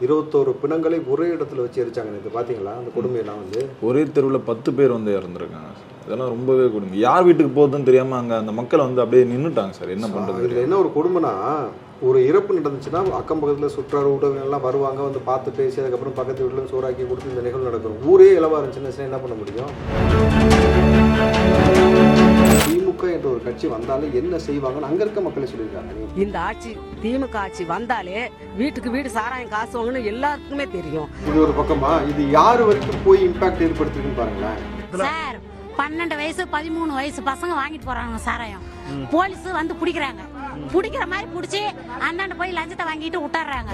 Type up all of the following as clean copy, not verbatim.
21 பிணங்களை ஒரே இடத்துல வச்சு எரிச்சாங்க. நேற்று பார்த்தீங்களா அந்த கொடுமையெல்லாம்? ஒரே தெருவில் 10 பேர் இறந்துருக்காங்க சார். இதெல்லாம் ரொம்பவே கொடுமை. யார் வீட்டுக்கு போகுதுன்னு தெரியாமல் அங்கே அந்த மக்கள் அப்படியே நின்றுட்டாங்க சார். என்ன பண்ணுறது? இதில் என்ன ஒரு கொடுமைனா, ஒரு இறப்பு நடந்துச்சுன்னா அக்கம் பக்கத்தில் சுற்றார் உறவினர்லாம் வருவாங்க, பார்த்து பேசி அதுக்கப்புறம் பக்கத்து வீட்டில் சோறாக்கி கொடுத்து இந்த நிகழ்வு நடக்கும். ஊரே இலவா இருந்துச்சுன்னா என்ன பண்ண முடியும்? திமுக என்ற ஒரு கட்சி வந்தாலே என்ன செய்வாங்கன்னு அங்க இருக்க மக்களை சொல்லியிருக்காங்க. இந்த ஆட்சி திமுக ஆட்சி வந்தாலே வீட்டுக்கு வீடு சாராயம் காசு வாங்கணும் எல்லாருக்குமே தெரியும். இது ஒரு பக்கமா, இது யாரு வரைக்கும் போய் இம்பாக்ட் ஏற்படுத்திருக்குன்னு பாருங்களேன் சார். 12 வயசு 13 வயசு பசங்க வாங்கிட்டு போறாங்க சாராயம். போலீஸ் பிடிக்கிறாங்க. பிடிக்கிற மாதிரி பிடிச்சி அண்ணாண்ட போய் லஞ்சத்தை வாங்கிட்டு விட்டுறாங்க.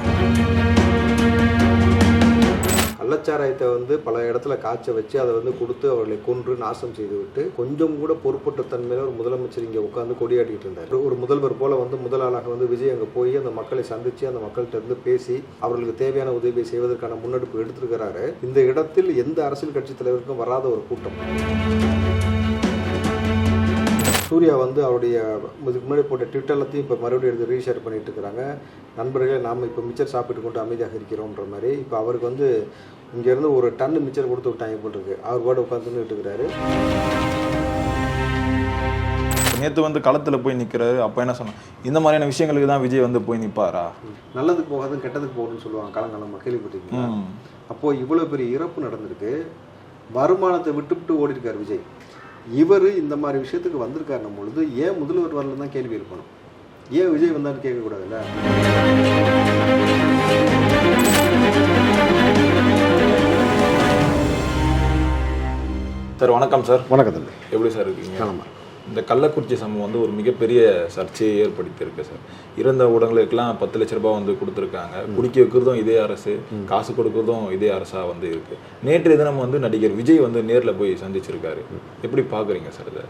கள்ளச்சாராயத்தை பல இடத்துல காய்ச்ச வச்சு அதை கொடுத்து அவர்களை கொன்று நாசம் செய்து விட்டு கொஞ்சம் கூட பொறுப்பற்ற தன்மையில ஒரு முதலமைச்சர் இங்கே உட்காந்து கொடியாட்டிட்டு இருந்தார். ஒரு முதல்வர் போல முதல் ஆளாக விஜய் அங்கே போய் அந்த மக்களை சந்திச்சு அந்த மக்கள்கிட்ட இருந்து பேசி அவர்களுக்கு தேவையான உதவியை செய்வதற்கான முன்னெடுப்பு எடுத்திருக்கிறாரு. இந்த இடத்தில் எந்த அரசியல் கட்சி தலைவருக்கும் வராத ஒரு கூட்டம். சூர்யா அவருடைய இதுக்கு முன்னாடி போட்ட ட்விட்டர் எல்லாத்தையும் இப்போ மறுபடியும் எடுத்து ரீஷேர் பண்ணிட்டு இருக்கிறாங்க. நண்பர்களே, நாம் இப்போ மிச்சர் சாப்பிட்டு கொண்டு அமைதியாக இருக்கிறோன்ற மாதிரி. இப்போ அவருக்கு இங்கேருந்து ஒரு டன் மிச்சர் கொடுத்து விட்டாங்க போட்டிருக்கு. அவர் கூட உட்காந்துன்னு இருக்கிறாரு. நேற்று களத்தில் போய் நிற்கிறாரு. அப்போ என்ன சொன்னோம், இந்த மாதிரியான விஷயங்களுக்கு தான் விஜய் போய் நிற்பாரா? நல்லதுக்கு போகாதுன்னு கெட்டதுக்கு போகணும்னு சொல்லுவாங்க. காலங்காலமாக கேள்விப்பட்டிருக்கீங்க. அப்போது இவ்வளோ பெரிய இறப்பு நடந்திருக்கு. வருமானத்தை விட்டு ஓடி இருக்கார் விஜய். இவர் இந்த மாதிரி விஷயத்துக்கு வந்திருக்காருன்னும் பொழுது ஏன் முதல்வர் வரல தான் கேள்வி இருக்கணும். ஏன் விஜய் வந்தான்னு கேட்கக்கூடாதுல்ல? சார் வணக்கம் சார். வணக்கம் தம்பி. எப்படி சார் இருக்கீங்க? ஆமாம். இந்த கள்ளக்குறிச்சி சம்பவம் ஒரு மிகப்பெரிய சர்ச்சையை ஏற்படுத்தியிருக்கு சார். இறந்த ஊடகங்களுக்கெல்லாம் 10 லட்ச ரூபாய் கொடுத்துருக்காங்க. குடிக்க வைக்கிறதும் இதே அரசு, காசு கொடுக்கறதும் இதே அரசாக இருக்கு. நேற்றைய தினம் நடிகர் விஜய் நேரில் போய் சந்திச்சிருக்காரு. எப்படி பார்க்குறீங்க சார் இதை?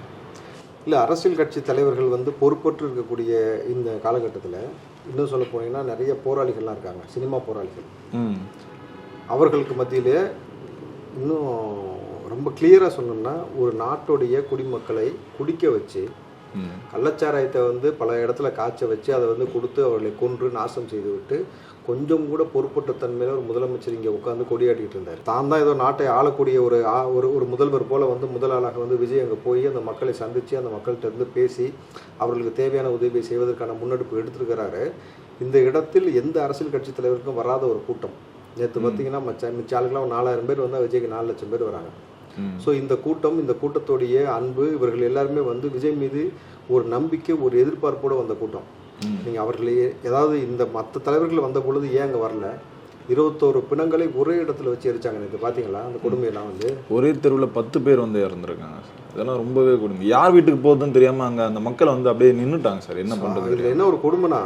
இல்லை, அரசியல் கட்சி தலைவர்கள் பொறுப்பற்று இருக்கக்கூடிய இந்த காலகட்டத்தில் இன்னும் சொல்ல போனீங்கன்னா நிறைய போராளிகள்லாம் இருக்காங்க, சினிமா போராளிகள். அவர்களுக்கு மத்தியிலே இன்னும் ரொம்ப கிளியராக சொன்னோம்னா, ஒரு நாட்டுடைய குடிமக்களை குடிக்க வச்சு கள்ளச்சாராயத்தை பல இடத்துல காய்ச்ச வச்சு அதை கொடுத்து அவர்களை கொன்று நாசம் செய்து விட்டு கொஞ்சம் கூட பொறுப்பற்ற தன்மையில ஒரு முதலமைச்சர் இங்கே உட்காந்து கொடியாட்டிட்டு இருந்தார். தான் தான் ஏதோ நாட்டை ஆளக்கூடிய ஒரு முதல்வர் போல முதல் ஆளாக விஜய் அங்கே போய் அந்த மக்களை சந்தித்து அந்த மக்கள்கிட்ட இருந்து பேசி அவர்களுக்கு தேவையான உதவியை செய்வதற்கான முன்னெடுப்பு எடுத்திருக்கிறாரு. இந்த இடத்தில் எந்த அரசியல் கட்சி தலைவருக்கும் வராத ஒரு கூட்டம். நேற்று பார்த்தீங்கன்னா மிச்ச ஆளுக்கெல்லாம் 4000 பேர் விஜய்க்கு 4 லட்சம் பேர் வராங்க. ஸோ இந்த கூட்டத்தோடைய அன்பு, இவர்கள் எல்லாருமே விஜய் மீது ஒரு நம்பிக்கை, ஒரு எதிர்பார்ப்போடு வந்த கூட்டம். நீங்கள் அவர்களையே ஏதாவது இந்த மற்ற தலைவர்கள் வந்த பொழுது ஏன் அங்கே வரல? 21 பிணங்களை ஒரே இடத்துல வச்சு எரிச்சாங்க. நேற்று பார்த்தீங்களா அந்த கொடுமையெல்லாம்? ஒரே தெருவில் 10 பேர் இறந்துருக்காங்க சார். இதெல்லாம் ரொம்பவே கொடுமை. யார் வீட்டுக்கு போகுதுன்னு தெரியாமல் அங்கே அந்த மக்கள் அப்படியே நின்றுட்டாங்க சார். என்ன பண்ணுறது? இதில் என்ன ஒரு கொடுமைனா,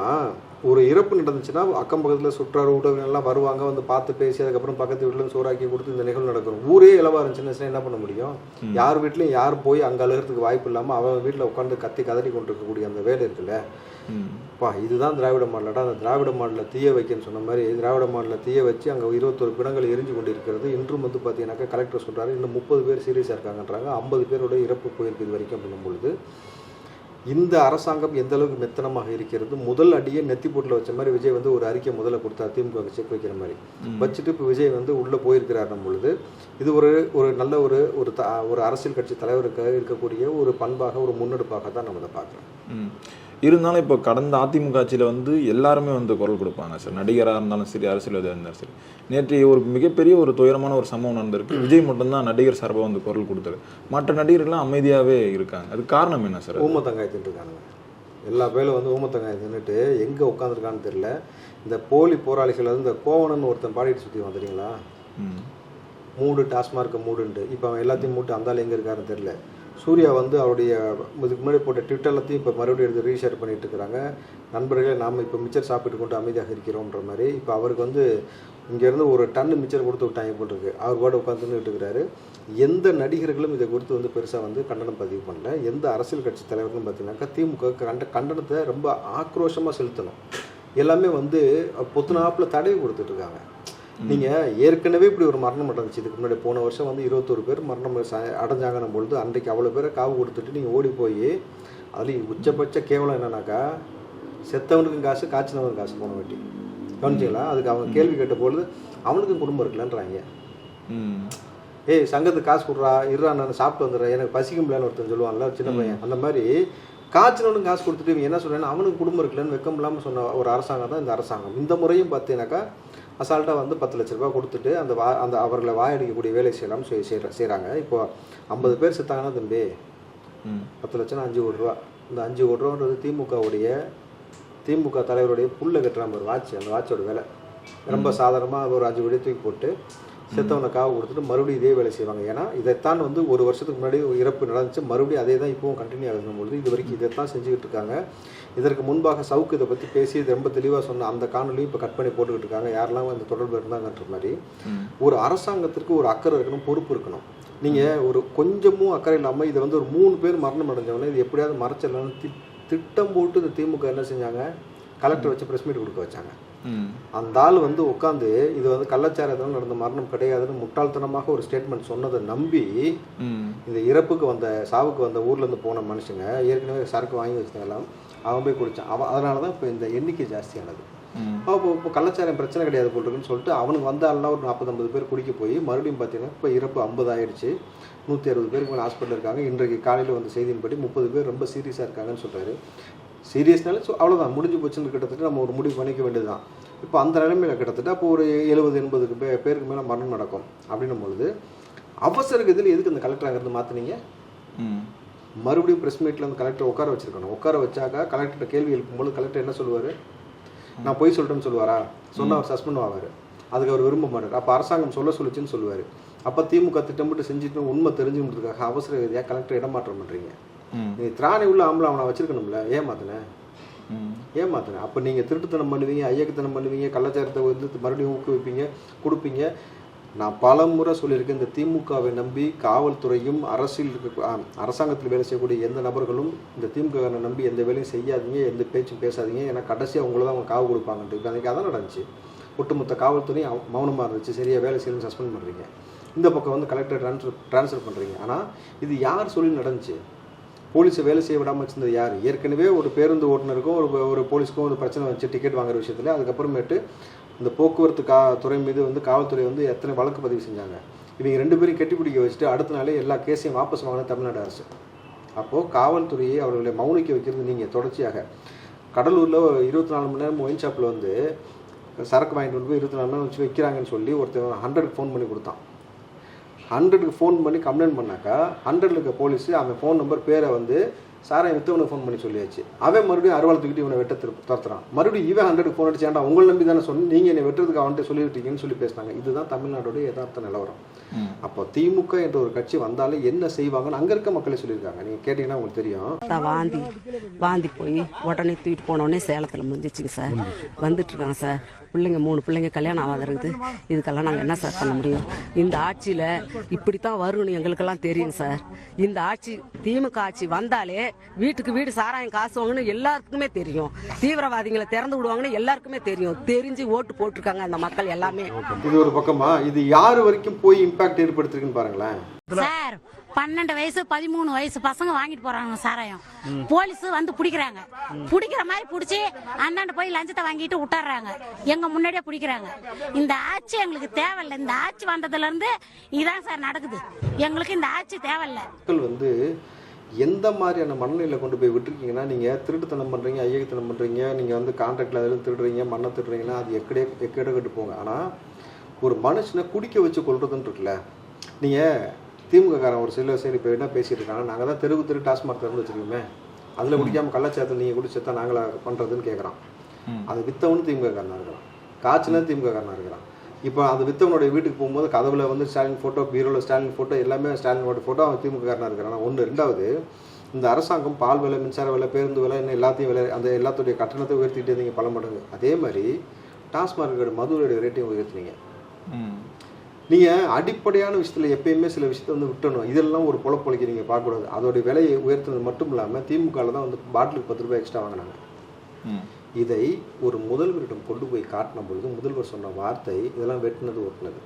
ஒரு இறப்பு நடந்துச்சுன்னா அக்கம் பக்கத்தில் சுற்றார் உறவினர்லாம் வருவாங்க, பார்த்து பேசி அதுக்கப்புறம் பக்கத்து வீட்டில் சோறாக்கி கொடுத்து இந்த நிகழ்வு நடக்கும். ஊரே இலவா இருந்துச்சுன்னா என்ன பண்ண முடியும்? யார் வீட்லையும் யார் போய் அங்கே அழுகிறதுக்கு வாய்ப்பு இல்லாமல் அவன் வீட்டில் உட்காந்து கதறி கொண்டு இருக்கக்கூடிய அந்த வேலை இருக்குல்ல. இதுதான் திராவிட மாடலடா. அந்த திராவிட மாடலில் தீய வைக்கன்னு சொன்ன மாதிரி திராவிட மாடலில் தீய வச்சு அங்கே 21 பிணங்கள் எரிஞ்சு கொண்டு இருக்கிறது. இன்றும் பார்த்தீங்கன்னாக்கா கலெக்டர் சொல்கிறாரு, இன்னும் 30 பேர் சீரியஸாக இருக்காங்கன்றாங்க. 50 பேரோட இறப்பு போயிருக்கு இது வரைக்கும். பண்ணும் பொழுது இந்த அரசாங்கம் எந்த அளவுக்கு மெத்தனமாக இருக்கிறது. முதல் அடியே நெத்தி போட்டில் வச்ச மாதிரி விஜய் ஒரு அறிக்கை முதல்ல கொடுத்தா, திமுக செக் வைக்கிற மாதிரி வச்சுட்டு இப்போ விஜய் உள்ளே போயிருக்கிறார் பொழுது இது ஒரு நல்ல ஒரு அரசியல் கட்சி தலைவருக்கு இருக்கக்கூடிய ஒரு பண்பாக, ஒரு முன்னெடுப்பாக தான் நம்ம அதை பார்க்குறோம். இருந்தாலும் இப்போ கடந்த அதிமுக ஆட்சியில் எல்லாருமே குரல் கொடுப்பாங்க சார். நடிகராக இருந்தாலும் சரி, அரசியல்வாதியாக இருந்தாலும் சரி. நேற்று ஒரு மிகப்பெரிய ஒரு துயரமான ஒரு சம்பவம் நடந்திருக்கு. விஜய் மட்டும்தான் நடிகர் சார்பாக குரல் கொடுத்தாரு. மற்ற நடிகர்கள்லாம் அமைதியாகவே இருக்காங்க. அது காரணம் என்ன சார்? ஊமத்தங்காய் தின்னுருக்காங்க. எல்லா பேரும் ஊமத்தங்காய் தின்னுட்டு எங்கே உட்காந்துருக்கான்னு தெரியல. இந்த போலி போராளிகள் இந்த கோவணன்னு ஒருத்தன் பாடிட்டு சுற்றி வந்துட்டீங்களா? மூடு டாஸ்மார்க்கை மூடுன்ட்டு. இப்போ அவன் எல்லாத்தையும் மூட்டு அந்தாலும் எங்கே இருக்காருன்னு தெரியல. சூர்யா அவருடைய இதுக்கு முன்னாடி போட்ட ட்விட்டர் எல்லாத்தையும் இப்போ மறுபடியும் எடுத்து ரீஷேர் பண்ணிட்டு இருக்கிறாங்க. நண்பர்களே, நாம் இப்போ மிச்சர் சாப்பிட்டு கொண்டு அமைதியாக இருக்கிறோன்ற மாதிரி. இப்போ அவருக்கு இங்கேருந்து ஒரு டன் மிச்சர் கொடுத்து விட்டாங்க போட்டிருக்கு. அவர் கூட உட்காந்துன்னு இருக்கிறாரு. எந்த நடிகர்களும் இதை குறித்து பெருசாக கண்டனம் பதிவு பண்ணல. எந்த அரசியல் கட்சி தலைவர்களும் பார்த்தீங்கன்னாக்கா திமுக கண்டனத்தை ரொம்ப ஆக்ரோஷமாக செலுத்தணும். எல்லாமே பொத்துனாப்பில் தடவி கொடுத்துட்ருக்காங்க. நீங்கள் ஏற்கனவே இப்படி ஒரு மரணம் நடந்துச்சு. இதுக்கு முன்னாடி போன வருஷம் 21 பேர் மரணம் அடைஞ்சாங்கன்னும் பொழுது அன்றைக்கு அவ்வளோ பேரை காவு கொடுத்துட்டு நீங்கள் ஓடி போய் அதுலேயும் உச்சபட்ச கேவலம் என்னன்னாக்கா, செத்தவனுக்கும் காசு, காய்ச்சினவனுக்கு காசு போன வேட்டி. கவனிச்சிங்களா? அதுக்கு அவங்க கேள்வி கேட்டபொழுது அவனுக்கும் குடும்பம் இருக்கலன்றாங்க. ஏய் சங்கத்துக்கு காசு கொடுறா, இருறா நான் சாப்பிட்டு வந்துடுறேன், எனக்கு பசிக்கும்லன்னு ஒருத்தன் சொல்லுவான்ல ஒரு சின்ன பையன். அந்த மாதிரி காய்ச்சலோடும் காசு கொடுத்துட்டு இவங்க என்ன சொல்கிறேன்னா அவனுக்கு குடும்பம் இருக்கலன்னு வெக்கம் இல்லாமல் சொன்ன ஒரு அரசாங்கம் தான் இந்த அரசாங்கம். இந்த முறையும் பார்த்தீங்கன்னாக்கா அசால்ட்டாக வந்து 10 லட்ச ரூபா கொடுத்துட்டு அந்த அவர்களை வாயடிக்கக்கூடிய வேலை செய்கிறாங்க. இப்போ 50 பேர் செத்தாங்கன்னா தம்பி 10 லட்சம்னா 5 கோடி ரூபா. இந்த 5 கோடி ரூபான்றது திமுக தலைவருடைய புல்லை கட்டுறாம ஒரு வாட்ச், அந்த வாட்சோட விலை ரொம்ப சாதாரணமாக ஒரு 5 கோடி தூக்கி போட்டு செத்தவனை காவு கொடுத்துட்டு மறுபடியும் இதே வேலை செய்வாங்க. ஏன்னா இதைத்தான் வந்து ஒரு வருஷத்துக்கு முன்னாடி இறப்பு நடந்துச்சு, மறுபடியும் அதே தான் இப்போவும் கண்டினியூ ஆகும்பொழுது இது வரைக்கும் இதைத்தான் செஞ்சுக்கிட்டு இருக்காங்க. இதற்கு முன்பாக சவுக்கு இதை பற்றி பேசி இது ரொம்ப தெளிவாக சொன்ன அந்த காணொலியும் இப்போ கட் பண்ணி போட்டுக்கிட்டு இருக்காங்க. யாரெல்லாம் அந்த தொடர்பு இருந்தாங்கன்ற மாதிரி ஒரு அரசாங்கத்திற்கு ஒரு அக்கறை இருக்கணும், பொறுப்பு இருக்கணும். நீங்கள் ஒரு கொஞ்சமும் அக்கறை இல்லாமல் இதை வந்து ஒரு 3 பேர் மரணம் அடைஞ்சவொடனே இது எப்படியாவது மறைச்சிடலாம்னு திட்டம் போட்டு இந்த திமுக என்ன செஞ்சாங்க, கலெக்டர் வச்சு ப்ரெஸ் மீட் கொடுக்க வச்சாங்க. அந்த ஆள் வந்து உட்காந்து இது வந்து கள்ளச்சாரத்தில் நடந்த மரணம் கிடையாதுன்னு முட்டாள்தனமாக ஒரு ஸ்டேட்மெண்ட் சொன்னதை நம்பி இந்த சாவுக்கு வந்த ஊர்லேருந்து போன மனுஷங்க ஏற்கனவே சரக்கு வாங்கி வச்சுருந்தாலும் அவன் போய் குடித்தான். அதனால தான் இப்போ இந்த எண்ணிக்கை ஜாஸ்தியானது. இப்போ கள்ளச்சாரம் பிரச்சனை கிடையாது போட்டுருக்குன்னு சொல்லிட்டு அவனுக்கு வந்தாலாம் ஒரு 40-50 பேர் குடிக்க போய் மறுபடியும் பார்த்தீங்கன்னா இப்போ இறப்பு 50 ஆயிடுச்சு. 160 பேருக்கு மேலே ஹாஸ்பிட்டல் இருக்காங்க. இன்றைக்கு காலையில் வந்த செய்தியின்படி 30 பேர் ரொம்ப சீரியஸாக இருக்காங்கன்னு சொல்கிறாரு. சீரியஸ்னால அவ்வளோதான் முடிஞ்சு போச்சுன்னு கிட்டத்தட்ட நம்ம ஒரு முடிவு பண்ணிக்க வேண்டியது தான். இப்போ அந்த நிலைமையில் கிட்டத்தட்ட அப்போ ஒரு 70-80 பேருக்கு மேலே மரணம் நடக்கும். அப்படின்னும் பொழுது அவசர கதியில் எதுக்கு அந்த கலெக்டர் அங்கேருந்து மாற்றினீங்க? மறுபடியும் ப்ரெஸ் மீட்டில் அந்த கலெக்டர் உட்கார வச்சுருக்கணும். உட்கார வச்சாக்கா கலெக்டர்கிட்ட கேள்வி எழுப்பும்போது கலெக்டர் என்ன சொல்லுவார்? நான் போய் சொல்லிட்டேன்னு சொல்லுவாரா? சொன்னால் அவர் சஸ்பெண்ட் ஆவார். அதுக்கு அவர் விரும்ப மாட்டார். அப்போ அரசாங்கம் சொல்லிச்சுன்னு சொல்லுவார். அப்போ திமுக திட்டமிட்டு செஞ்சுட்டு உண்மை தெரிஞ்சுக்கிறதுக்காக அவசர கதியாக கலெக்டர் இடமாற்றம் பண்ணுறீங்க. நீ திராணி உள்ள ஆம்பளை அவனை வச்சிருக்கணும்ல, ஏமாத்தின அப்போ நீங்கள் திருட்டுத்தனம் பண்ணுவீங்க, ஐயக்கத்தனம் பண்ணுவீங்க, கள்ளச்சாரத்தை வந்து மறுபடியும் ஊக்குவிப்பீங்க, கொடுப்பீங்க. நான் பல முறை சொல்லியிருக்கேன், இந்த திமுகவை நம்பி காவல்துறையும் அரசாங்கத்தில் வேலை செய்யக்கூடிய எந்த நபர்களும் இந்த திமுக நம்பி எந்த வேலையும் செய்யாதீங்க, எந்த பேச்சும் பேசாதீங்க. ஏன்னா கடைசியாக அவங்கள தான் அவங்க காவு கொடுப்பாங்கன்ட்டு. இப்போ அன்றைக்கி அதான் நடந்துச்சு. ஒட்டுமொத்த காவல்துறையும் மௌனமாக இருந்துச்சு. சரியாக வேலை செய்யணும்னு சஸ்பெண்ட் பண்ணுறீங்க. இந்த பக்கம் வந்து கலெக்டர் ட்ரான்ஸ்ஃபர் பண்ணுறீங்க. ஆனால் இது யார் சொல்லி நடந்துச்சு? போலீஸை வேலை செய்ய விடாமல் வச்சிருந்தது யார்? ஏற்கனவே ஒரு பேருந்து ஓட்டுநருக்கும் ஒரு போலீஸுக்கும் ஒரு பிரச்சனை வச்சு டிக்கெட் வாங்குற விஷயத்தில் அதுக்கப்புறமேட்டு இந்த போக்குவரத்து துறை மீது வந்து காவல்துறை வந்து எத்தனை வழக்கு பதிவு செஞ்சாங்க. இவங்க 2 பேரையும் கட்டிப்பிடிக்க வச்சுட்டு அடுத்த நாளே எல்லா கேஸையும் வாபஸ் வாங்கின தமிழ்நாடு அரசு. அப்போது காவல்துறையை அவர்களை மௌனிக்க வைக்கிறது நீங்கள் தொடர்ச்சியாக. கடலூரில் 24 மணி நேரம் ஒயின் ஷாப்பில் வந்து சரக்கு வாங்கிட்டு வந்து போய் 24 மணி நேரம் வச்சு வைக்கிறாங்கன்னு சொல்லி ஒருத்தர் 100க்கு ஃபோன் பண்ணி கொடுத்தான். 100க்கு ஃபோன் பண்ணி கம்ப்ளைண்ட் பண்ணாக்கா 100ல் இருக்க போலீஸு அவன் ஃபோன் நம்பர் பேரை வந்து சாராயம் வித்தவனுக்கு ஃபோன் பண்ணி சொல்லியாச்சு. அவன் மறுபடியும் அறுவாள் தூக்கிட்டு இவனை வெட்ட துரத்துறான். மறுபடியும் இவன் 100க்கு ஃபோன் அடிச்சாண்டா உங்களை நம்பி தானே சொன்னேன், நீங்கள் என்னை வெட்டுறதுக்கு அவன்கிட்ட சொல்லிவிட்டீங்கன்னு சொல்லி பேசினாங்க. இதுதான் தமிழ்நாட்டோட யதார்த்த நிலவரம். அப்போ திமுக என்ற ஒரு கட்சி வந்தாலே என்ன செய்வாங்கன்னு அங்கே இருக்க மக்களே சொல்லியிருக்காங்க. நீங்கள் கேட்டிங்கன்னா உங்களுக்கு தெரியும். வாந்தி போய் உடனே தூக்கிட்டு போனோடனே சேலத்தில் முடிஞ்சிச்சுங்க சார். வந்துட்டு இருக்காங்க சார். 3 பிள்ளைங்க கல்யாணம் ஆகாத இருக்குது. இதுக்கெல்லாம் நாங்கள் என்ன சார் பண்ண முடியும்? இந்த ஆட்சியில் இப்படித்தான் வரும்னு எங்களுக்கெல்லாம் தெரியும் சார். இந்த ஆட்சி திமுக ஆட்சி வந்தாலே வீட்டுக்கு வீடு சாராயம் காசு வாங்கன்னு எல்லாருக்குமே தெரியும். தீவிரவாதிகளை திறந்து விடுவாங்கன்னு எல்லாருக்குமே தெரியும். தெரிஞ்சு ஓட்டு போட்டிருக்காங்க அந்த மக்கள் எல்லாமே. இது ஒரு பக்கமா, இது யாரு வரைக்கும் போய் இம்பாக்ட் ஏற்படுத்திருக்குன்னு பாருங்களேன் சார். 12 வயசு 13 வயசு பசங்க வாங்கிட்டு போறாங்க சாராயம். போலீஸ் வந்து பிடிக்கிறாங்க. பிடிக்கிற மாதிரி பிடிச்சி அந்தாண்ட போய் லஞ்சத்தை வாங்கிட்டு விட்டுறாங்க. எங்க முன்னாடியே பிடிக்கிறாங்க. இந்த ஆட்சி எங்களுக்கு தேவையில்லை. இந்த ஆட்சி வந்ததுல இருந்து இதான் சார் நடக்குது. எங்களுக்கு இந்த ஆட்சி தேவையில்லை. மக்கள் வந்து எந்த மாதிரியான மனநிலையில் கொண்டு போய் விட்டுருக்கீங்கன்னா, நீங்கள் திருட்டுத்தனம் பண்ணுறீங்க, ஐயகத்தனம் பண்ணுறீங்க, நீங்கள் வந்து கான்ட்ராக்டில் அதில் திருடுறீங்க, மண்ணை திருடுறீங்கன்னா அது எக்கடே கட்டு போங்க. ஆனால் ஒரு மனுஷனை குடிக்க வச்சு கொள்றதுன்னு இருக்குல்ல. நீங்கள் திமுககாரன் ஒரு சில சரி இப்போ என்ன பேசிகிட்டு இருக்காங்க, நாங்கள் தான் தெரு டாஸ்மாக் திறந்து வச்சுருக்கோமே, அதில் குடிக்காமல் கள்ளச்சாரத்தில் நீங்கள் குடிச்சா நாங்களா பண்ணுறதுன்னு கேட்குறான். அது வித்தவனு திமுககாரனாக இருக்கிறான், காய்ச்சலும் திமுககாரனாக இருக்கிறான். இப்போ அந்த வித்தவனுடைய வீட்டுக்கு போகும்போது கதவில் வந்து ஸ்டாலின் ஃபோட்டோ, பீரோவில் ஸ்டாலின் ஃபோட்டோ, எல்லாமே ஸ்டாலினோட ஃபோட்டோ, அவன் திமுககாரனாக இருக்கிறான். 1. 2வது, இந்த அரசாங்கம் பால் விலை, மின்சார விலை, பேருந்து விலை, இன்னும் எல்லாத்தையும் விலை, அந்த எல்லாத்துடைய கட்டணத்தை உயர்த்திக்கிட்டே இருந்தீங்க பல மடங்கு. அதே மாதிரி டாஸ்மார்க்கோட மதுவோடைய ரேட்டையும் உயர்த்தினீங்க. நீங்கள் அடிப்படையான விஷயத்தில் எப்பயுமே சில விஷயத்தை வந்து விட்டணும். இதெல்லாம் ஒரு பொழைக்க நீங்கள் பார்க்கக்கூடாது. அதோடைய விலையை உயர்த்தினது மட்டும் இல்லாமல் திமுகவில் தான் வந்து பாட்டிலுக்கு 10 ரூபாய் எக்ஸ்ட்ரா வாங்கினாங்க. இதை ஒரு முதல்வரிடம் கொண்டு போய் காட்டின பொழுது முதல்வர் சொன்ன வார்த்தை, இதெல்லாம் வெட்டினது ஒட்டினது.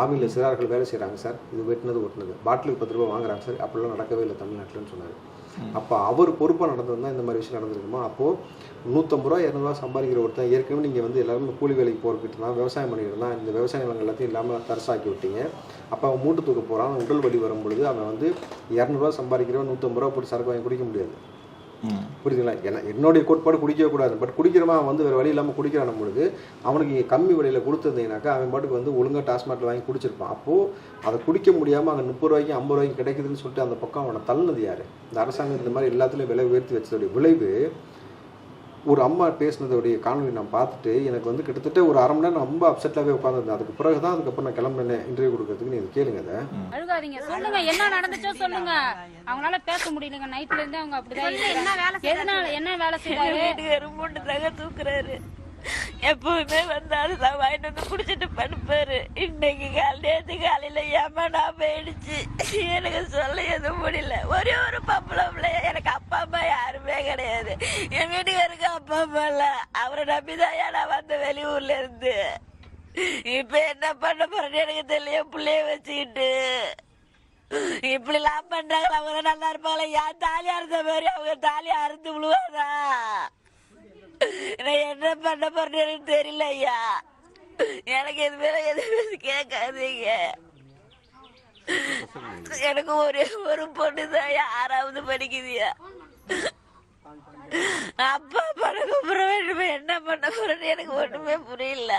ஆவியில் சிறார்கள் வேலை செய்கிறாங்க சார், இது வெட்டினது ஒட்டினது. பாட்டிலுக்கு 10 ரூபாய் வாங்குறாங்க சார், அப்படிலாம் நடக்கவே இல்லை தமிழ்நாட்டில்னு சொன்னார். அப்போ அவர் பொறுப்பாக நடந்ததுன்னா இந்த மாதிரி விஷயம் நடந்திருக்குமா? அப்போது 150 ரூபா 200 ரூபா சம்பாதிக்கிற ஒருத்தன் ஏற்கனவே நீங்கள் வந்து எல்லாருமே கூலி வேலைக்கு போகிறக்கிட்டு தான் விவசாயம் பண்ணிக்கிட்டு தான், இந்த விவசாய நிலங்கள் எல்லாத்தையும் இல்லாமல் தரசாக்கி விட்டீங்க. அப்போ அவன் மூட்டு தூக்க போகிறான், உடல் வலி வரும்பொழுது அவன் வந்து 200 ரூபா சம்பாதிக்கிறவன் 150 ரூபா போட்டு சரக்கு வாங்கி குடிக்க முடியாது. புரியுதுங்களா? என்னுடைய கோட்பாடு குடிக்கவே கூடாது. பட் குடிக்கிறவன் வந்து வேறு வழி இல்லாமல் குடிக்கிறான் பொழுது அவனுக்கு இங்கே கம்மி விலையில் கொடுத்துருந்தீங்கன்னாக்கா அவன் பாட்டுக்கு வந்து ஒழுங்காக டாஸ்மாகில் வாங்கி குடிச்சிருப்பான். அப்போது அதை குடிக்க முடியாமல் அங்கே 30 ரூபாய்க்கு 50 ரூபாய்க்கு கிடைக்குதுன்னு சொல்லிட்டு அந்த பக்கம் அவனை தள்ளினது யார்? இந்த அரசாங்கம் இந்த மாதிரி எல்லாத்துலேயும் விலை உயர்த்தி வச்சதுடைய விளைவு. ஒரு அம்மா பேசினதோடைய காணொலி நான் பார்த்துட்டு எனக்கு வந்து கிட்டத்தட்ட ஒரு அரை மணி நேரம் ரொம்ப அப்செட்டாகவே உட்காந்துருந்தேன். அதுக்கப்புறம் நான் கிளம்பினேன் இன்டர்வியூ கொடுக்கறதுக்கு. நீங்கள் கேளுங்க அதை. அழுகாதீங்க, சொல்லுங்க என்ன நடந்துச்சோ சொல்லுங்க. அவங்களால பேச முடியலங்க, நைட்ல இருந்து அவங்க அப்படிதான். என்ன வேலை செய்வாரு? மூட்டு தக தூக்குறாரு. எப்பவுமே வந்தாலும் தான் வாங்கிட்டு வந்து குடிச்சிட்டு படுப்பாரு. இன்னைக்கு நேற்று காலையில ஏமாடா போயிடுச்சு. எனக்கு சொல்ல எதுவும் முடியல. ஒரே ஒரு பம்பளை, எனக்கு அப்பா அம்மா யாருமே கிடையாது. என் வீட்டுக்காருக்கு அப்பா அம்மா இல்ல. அவரை நம்பிதான் நான் வந்த வெளியூர்ல இருந்து. இப்ப என்ன பண்ண போறேன்னு எனக்கு தெரியல. பிள்ளைய வச்சுக்கிட்டு இப்படி எல்லாம் பண்றாங்களா? அவங்க நல்லா இருப்பாங்களா? ஏன் தாலியா இருந்த மாதிரி அவங்க தாலியா அறுந்து விழுவாதா? நான் என்ன பண்ண போறேன்னு தெரியல ஐயா. எனக்கு இது மேல எதுவும் கேட்காதீங்க. எனக்கு ஒரே ஒரு பொண்ணு தான் 6வது படிக்குதுயா. அப்பா பணம் அப்புறம் என்ன பண்ண போறேன்னு எனக்கு ஒண்ணுமே புரியல.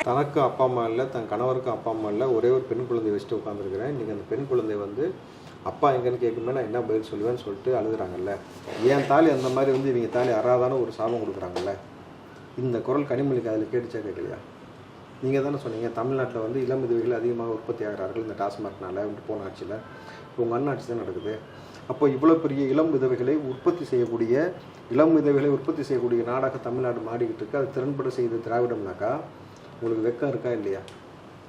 தனக்கு அப்பா அம்மா இல்லை, தன் கணவருக்கும் அப்பா அம்மா இல்லை, ஒரே ஒரு பெண் குழந்தைய வச்சுட்டு உட்காந்துருக்கிறேன். இன்றைக்கி அந்த பெண் குழந்தை வந்து அப்பா எங்கன்னு கேட்கும்போது நான் என்ன பதில் சொல்லுவேன்னு சொல்லிட்டு அழுகுறாங்கல்ல. ஏன் தாலி அந்த மாதிரி வந்து இவங்க தாலி அறாதான ஒரு சாபம் கொடுக்குறாங்கல்ல. இந்த குரல் கனிமொழிக்கு அதில் கேட்டுச்சா கேட்கலையா? நீங்கள் தானே சொன்னீங்க தமிழ்நாட்டில் வந்து இளம் விதவைகள் அதிகமாக உற்பத்தி ஆகிறார்கள் இந்த டாஸ்மாக்னால போன ஆட்சியில். இப்போ உங்கள் அண்ணன் ஆட்சி தான் நடக்குது. அப்போ இவ்வளோ பெரிய இளம் விதவைகளை உற்பத்தி செய்யக்கூடிய நாடாக தமிழ்நாடு மாறிக்கிட்டு இருக்கு. அது திறன்பட செய்த திராவிடம்னாக்கா உங்களுக்கு வெக்கம் இருக்கா இல்லையா?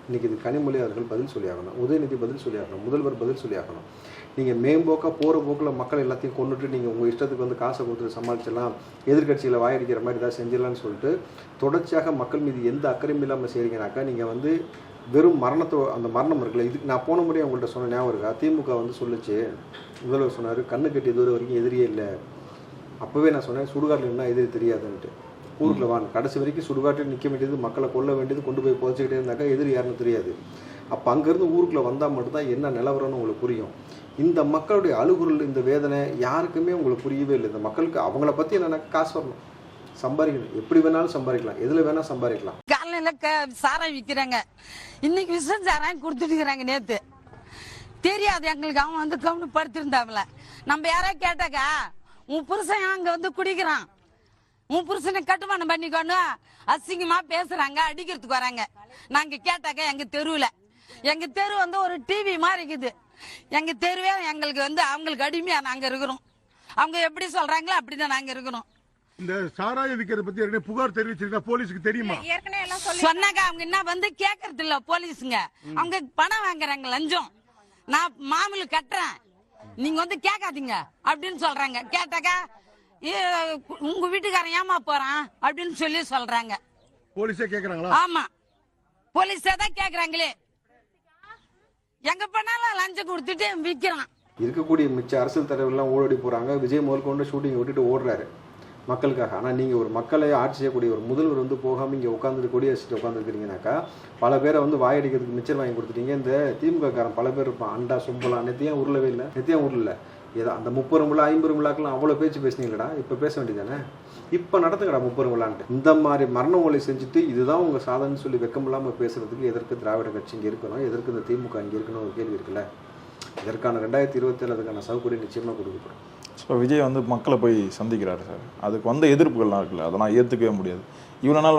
இன்றைக்கி இது கனிமொழி அவர்கள் பதில் சொல்லி ஆகணும், உதயநிதி பதில் சொல்லி ஆகணும், முதல்வர் பதில் சொல்லி ஆகணும். நீங்கள் மேம்போக்காக போகிற போக்கில் மக்கள் எல்லாத்தையும் கொண்டுட்டு நீங்கள் உங்கள் இஷ்டத்துக்கு வந்து காசை கொடுத்துட்டு சமாளிச்சிடலாம், எதிர்கட்சியில் வாயடிக்கிற மாதிரி ஏதாவது செஞ்சிடலான்னு சொல்லிட்டு தொடர்ச்சியாக மக்கள் மீது எந்த அக்கறையும் இல்லாமல் செய்கிறீங்கனாக்கா நீங்கள் வந்து வெறும் அந்த மரணம் இருக்குல்ல. இதுக்கு நான் போன முறையும் அவங்கள்ட்ட சொன்ன ஞாபகம் இருக்கா? திமுக வந்து சொல்லிச்சு, முதல்வர் சொன்னார் கண்ணு கட்டி தூரம் வரைக்கும் எதிரியே இல்லை. அப்போவே நான் சொன்னேன் சுடுகாட்டில் என்ன எதிரி தெரியாதுன்ட்டு. ஊருக்குள்ள வாங்க கடைசி வரைக்கும் சுடுகாட்டில் நிற்க வேண்டியது, மக்களை கொல்ல வேண்டியது, கொண்டு போய் புதைச்சிக்கிட்டே இருந்தாக்கா எதிரி யாருன்னு தெரியாது. அப்போ அங்கேருந்து ஊருக்குள்ளே வந்தால் மட்டும்தான் என்ன நிலவரம்னு உங்களுக்கு புரியும். இந்த மக்களுடைய அழுகுறல், இந்த வேதனை யாருக்குமே உங்களுக்கு புரியவே இல்லை. இந்த மக்களுக்கு அவங்கள பற்றி என்னென்னா காசு வரணும், சம்பாதிக்கணும், எப்படி வேணாலும் சம்பாதிக்கலாம், எதில் வேணால் சம்பாதிக்கலாம். காலையில் சாராயம் விற்கிறாங்க, இன்னைக்கு விஷம் சாராயம் கொடுத்துட்டுக்கிறாங்க. நேற்று தெரியாது எங்களுக்கு. அவன் வந்து கவனம் படுத்திருந்தாங்கள. நம்ம யாராவது கேட்டாக்கா உன் புருஷன் அங்கே வந்து குடிக்கிறான், உன் புருஷனை கட்டுமானம் பண்ணிக்கோன்னு அசிங்கமா பேசுறாங்க, அடிக்கிறதுக்கு வராங்க. நாங்க கேட்டாக்க எங்க தெரு வந்து ஒரு டிவி மாதிரி இருக்குது. எங்க தெருவே எங்களுக்கு வந்து அவங்களுக்கு அடிமையா நாங்க இருக்கிறோம். அவங்க எப்படி சொல்றாங்களோ அப்படிதான் நாங்க இருக்கிறோம். இந்த சாராய விற்கிறத பத்தி ஏற்கனவே புகார் தெரிவிச்சிருக்கா? போலீஸுக்கு தெரியுமா? சொன்னாக்க அவங்க என்ன வந்து கேட்கறது இல்ல போலீஸுங்க. அவங்க பணம் வாங்குறாங்க, லஞ்சம். நான் மாமூலு கட்டுறேன், நீங்க வந்து கேட்காதீங்க அப்படின்னு சொல்றாங்க. கேட்டாக்கா உங்க வீட்டுக்காரன் ஏமா போறான் அப்படின்னு சொல்லி சொல்றாங்க. போலீஸே கேக்குறாங்களா? ஆமா, போலீஸே தான் கேக்குறாங்களே. எங்க பண்ணாலும் லஞ்சம் கொடுத்துட்டு விற்கிறான். இருக்கக்கூடிய மிச்ச அரசியல் தலைவர்கள்லாம் ஓடி போறாங்க. விஜய் முதல் கொண்டு ஷூட்டிங் விட்டுட்டு ஓடுறாரு மக்களுக்காக. ஆனால் நீங்கள் ஒரு மக்களை ஆட்சி செய்யக்கூடிய ஒரு முதல்வர் வந்து போகாமல் இங்கே உட்காந்துட்டு கொடியரசிட்டு உட்காந்துருக்கிறீங்கனாக்கா பல பேரை வந்து வாயடிக்கிறதுக்கு மிச்சர் வாங்கி கொடுத்துட்டீங்க. இந்த திமுக காரன் பல பேர் இருப்பான், அண்டா சும்பலாம், நெத்தியாக உருளவே இல்லை, நெத்தியாக உருளல. ஏதோ அந்த 30 விழா 50 விழாக்கெல்லாம் அவ்வளோ பேச்சு பேசுனீங்களடா, இப்போ பேச வேண்டியதானே? இப்போ நடத்துக்கடா 30 விழான்ட்டு. இந்த மாதிரி மரண ஒலை செஞ்சுட்டு இதுதான் உங்கள் சாதனைன்னு சொல்லி வெக்கம் இல்லாமல் பேசுறதுக்கு எதற்கு திராவிட கட்சி இங்கே இருக்கணும், எதற்கு இந்த திமுக இங்கே இருக்கணும் ஒரு கேள்வி இருக்குல்ல. இதற்கான 2027 அதுக்கான சவுகரி நிச்சயமாக கொடுக்கப்படும். ஸோ விஜய் வந்து மக்களை போய் சந்திக்கிறாரு சார். அதுக்கு வந்த எதிர்ப்புகள்லாம் இருக்குல்ல, அதெல்லாம் ஏற்றுக்கவே முடியாது. இவ்வளோ நாள்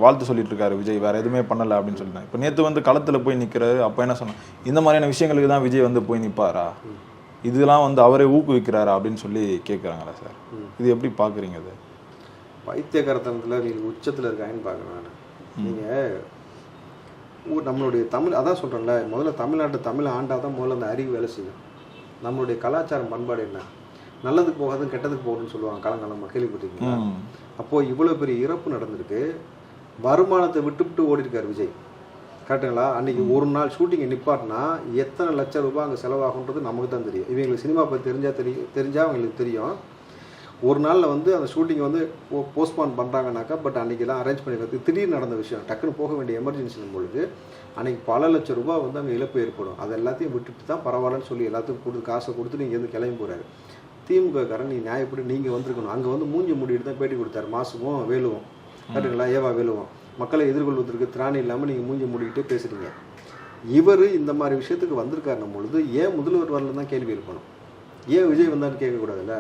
வாழ்த்து சொல்லிட்டு இருக்காரு விஜய், வேறு எதுவுமே பண்ணலை அப்படின்னு சொல்லிட்டாங்க. இப்போ நேற்று வந்து களத்தில் போய் நிற்கிறாரு. அப்போ என்ன சொன்னாங்க, இந்த மாதிரியான விஷயங்களுக்கு தான் விஜய் வந்து போய் நிற்பாரா, இதெல்லாம் வந்து அவரே ஊக்குவிக்கிறாரா அப்படின்னு சொல்லி கேட்குறாங்களா சார்? இது எப்படி பார்க்குறீங்க? அது பைத்தியகாரத்தனத்தில் நீங்கள் உச்சத்தில் இருக்காங்கன்னு பார்க்குறேன் நான். நீங்கள் நம்மளுடைய தமிழ் அதான் சொல்கிறேன்ல, முதல்ல தமிழை ஆண்டால் தான் முதல்ல அந்த அறிவு வேலை செய்யும். நம்மளுடைய கலாச்சாரம் பண்பாடு என்ன, நல்லதுக்கு போகாதுன்னு கெட்டதுக்கு போகணும்னு சொல்லுவாங்க காலங்காலமாக, கேள்விப்பட்டிருக்கீங்களா? அப்போது இவ்வளோ பெரிய இறப்பு நடந்திருக்கு, வருமானத்தை விட்டு ஓடி இருக்கார் விஜய். கரெக்டுங்களா? அன்றைக்கி ஒரு நாள் ஷூட்டிங்கை நிப்பாட்டினா எத்தனை லட்சம் ரூபாய் அங்கே செலவாகுன்றது நமக்கு தான் தெரியும். இவங்களுக்கு சினிமா பற்றி தெரிஞ்சால் அவங்களுக்கு தெரியும். ஒரு நாளில் வந்து அந்த ஷூட்டிங்கை வந்து போஸ்ட்பான் பண்ணுறாங்கனாக்கா, பட் அன்றைக்கெல்லாம் அரேஞ்ச் பண்ணிடுறது திடீர்னு நடந்த விஷயம், டக்குன்னு போக வேண்டிய எமர்ஜென்சி பொழுது அன்றைக்கி பல லட்சம் ரூபாய் வந்து அங்கே இழப்பு ஏற்படும். அது எல்லாத்தையும் விட்டுட்டு தான் பரவாயில்லன்னு சொல்லி எல்லாத்துக்கும் கொடுத்து காசை கொடுத்து நீங்கள் வந்து கிளம்பி போகிறாரு. திமுககாரன் நீ நியாயப்படி நீங்கள் வந்திருக்கணும். அங்கே வந்து மூஞ்சி மூடிட்டு தான் பேட்டி கொடுத்தாரு மாசுவும் வேலுவும், கரெக்டுங்களா? ஏவா வேலுவும் மக்களை எதிர்கொள்வதற்கு திராணி இல்லாமல் நீங்கள் மூஞ்சி மூடிக்கிட்டே பேசுகிறீங்க. இவர் இந்த மாதிரி விஷயத்துக்கு வந்திருக்காருன்னும் பொழுது ஏன் முதல்வர் வரல தான் கேள்வி இருக்கணும். ஏன் விஜய் வந்தான்னு கேட்கக்கூடாதுல்ல?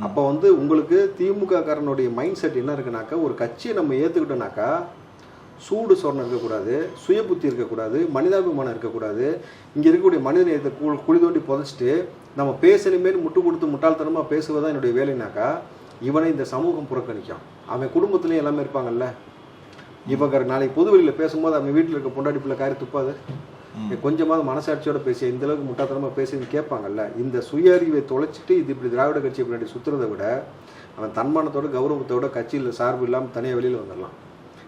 அப்போ வந்து உங்களுக்கு திமுக காரனுடைய மைண்ட் செட் என்ன இருக்குனாக்கா, ஒரு கட்சியை நம்ம ஏற்றுக்கிட்டோம்னாக்கா சூடு சொரணம் இருக்கக்கூடாது, சுய புத்தி இருக்கக்கூடாது, மனிதாபிமானம் இருக்கக்கூடாது. இங்கே இருக்கக்கூடிய மனித நேயத்தை குழி தோண்டி புதைச்சிட்டு நம்ம பேசணுமே முட்டு கொடுத்து முட்டாள்தனமாக பேசுவதான் என்னுடைய வேலைனாக்கா, இவனை இந்த சமூகம் புறக்கணிக்கும். அவன் குடும்பத்துலேயும் எல்லாமே இருப்பாங்கல்ல. இவங்க நாளைக்கு பொதுவெளியில் பேசும்போது அவன் வீட்டில் இருக்க பொண்டாடி பிள்ளை காரி துப்பாது, கொஞ்சமாவது மனசாட்சியோட பேசி இந்தளவுக்கு முட்டாள்தனமாக பேசுன்னு கேட்பாங்கல்ல. இந்த சுய அறிவை தொலைச்சிட்டு இது இப்படி திராவிட கட்சியை பின்னாடி சுற்றுறதை விட அவன் தன்மானத்தோட கௌரவத்தோட கட்சியில் சார்பு இல்லாமல் தனியாக வெளியில் வந்துடலாம்.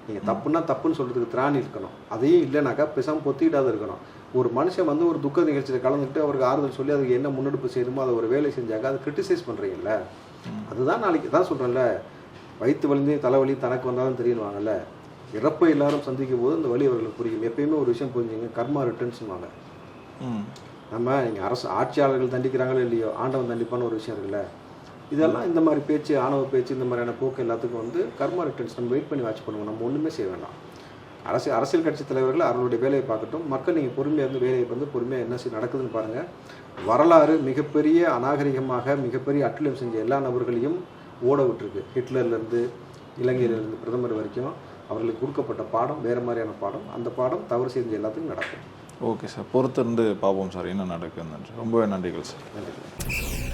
நீங்கள் தப்புன்னா தப்புன்னு சொல்கிறதுக்கு திராணி இருக்கணும். அதையும் இல்லைனாக்கா பேசாமல் பொத்திக்கிட்டாத இருக்கணும். ஒரு மனுஷன் வந்து ஒரு துக்க நிகழ்ச்சியில் கலந்துக்கிட்டு அவருக்கு ஆறுதல் சொல்லி அதுக்கு என்ன முன்னெடுப்பு செய்யணுமோ அதை ஒரு வேலை செஞ்சாக்க அதை கிரிட்டிசைஸ் பண்ணுறீங்கல்ல. அதுதான் நாளைக்கு தான் சொல்கிறேன்ல, வயிற்று வலிந்தே தலைவலி தனக்கு வந்தாலும் தெரியுவாங்கல்ல. இறப்பை எல்லாரும் சந்திக்கும் போது இந்த வழி அவர்களுக்கு புரியும். எப்பயுமே ஒரு விஷயம் புரிஞ்சுங்க, கர்மா ரிட்டர்ன்ஸ்னுவாங்க. நம்ம நீங்கள் அரசு ஆட்சியாளர்கள் தண்டிக்கிறாங்களோ இல்லையோ, ஆண்டவன் தண்டிப்பான ஒரு விஷயம் இருக்குல்ல. இதெல்லாம் இந்த மாதிரி பேச்சு, ஆணவ பேச்சு, இந்த மாதிரியான போக்கு எல்லாத்துக்கும் வந்து கர்மா ரிட்டர்ன்ஸ். நம்ம வெயிட் பண்ணி வாட்ச் பண்ணுவோம், நம்ம ஒன்றுமே செய்ய வேண்டாம். அரசியல் கட்சி தலைவர்கள் அவர்களுடைய வேலையை பார்க்கட்டும். மக்கள் நீங்கள் பொறுமையாக இருந்து வேலையை வந்து பொறுமையாக என்ன நடக்குதுன்னு பாருங்கள். வரலாறு மிகப்பெரிய அநாகரிகமாக மிகப்பெரிய அட்டுழியம் செஞ்ச எல்லா நபர்களையும் ஓட விட்டுருக்கு. ஹிட்லர்லேருந்து இலங்கையிலேருந்து பிரதமர் வரைக்கும் அவர்களுக்கு கொடுக்கப்பட்ட பாடம் வேறு மாதிரியான பாடம். அந்த பாடம் தவறு செஞ்ச எல்லாத்துக்கும் நடக்கும். ஓகே சார், பொறுத்திருந்து பார்ப்போம் சார் என்ன நடக்குதுன்னு. ரொம்பவே நன்றிகள் சார். நன்றி.